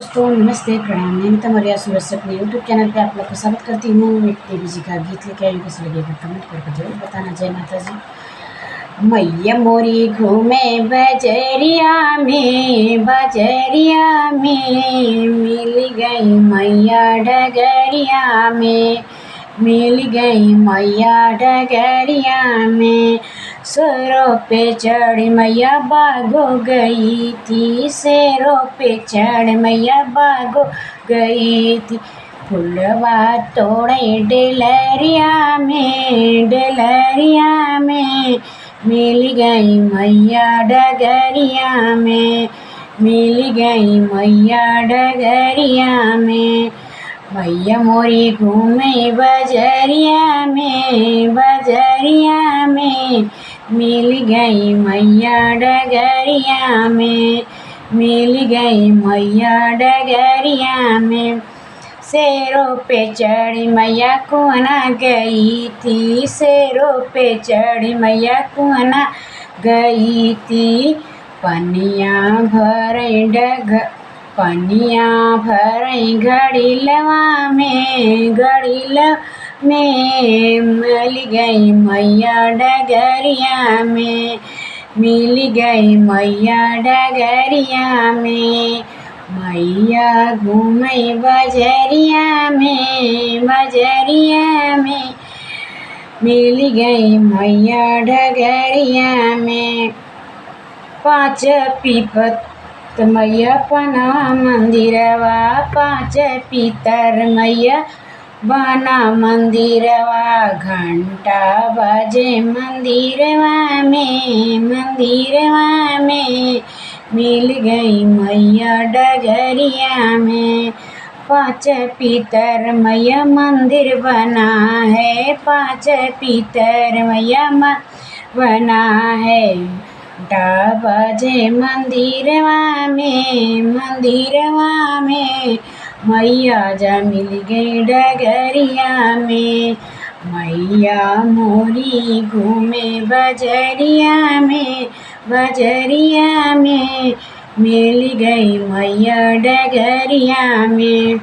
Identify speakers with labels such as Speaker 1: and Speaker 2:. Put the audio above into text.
Speaker 1: दोस्तों नमस्ते प्रणाम। नैनीता मौर्य सूरज से अपने यूट्यूब चैनल पे आप लोग का स्वागत करती हूँ। एक देवी जी का गीत लेके आई हूँ, कैसे लगेगा कमेंट करके जरूर बताना। जय माता जी। मैया मोरी घूमे बजरिया में मिल गई मैया डगरिया में, मिल गई मैया डगरिया में। शेरों पे चढ़ मैया भागो गई थी, शेरों पे चढ़ मैया भागो गई थी। फुलवा तोड़े डेलरिया में मिल गई मैया डगरिया में, मिल गई मैया डगरिया में। मैया मोरी घूमे बजरिया में मिल गई मैया डगरिया में, मिल गई मैया डगरिया में। शेरों पे चढ़ी मैया कुआना गई थी, शेरों पे चढ़ी मैया कुआना गई थी। पनिया भरे घड़िलवा में मिल गई मैया डगरिया में, मिल गई मैया डगरिया में। मैया घूमे बजरिया में मिल गई मैया डगरिया में। पाँच पीपत मैया पना मंदिरवा, पाँच पीतर मैया बना मंदिरवा। घंटा बजे मंदिरवा में मिल गई मैया डगरिया में। पाँच पीतर मैया मंदिर बना है, पाँच पीतर मैया बना है। घंटा बजे मंदिरवा में मैया जा मिल गई डगरिया में। मैया मोरी घूमे बजरिया में मिल गई मैया डगरिया में।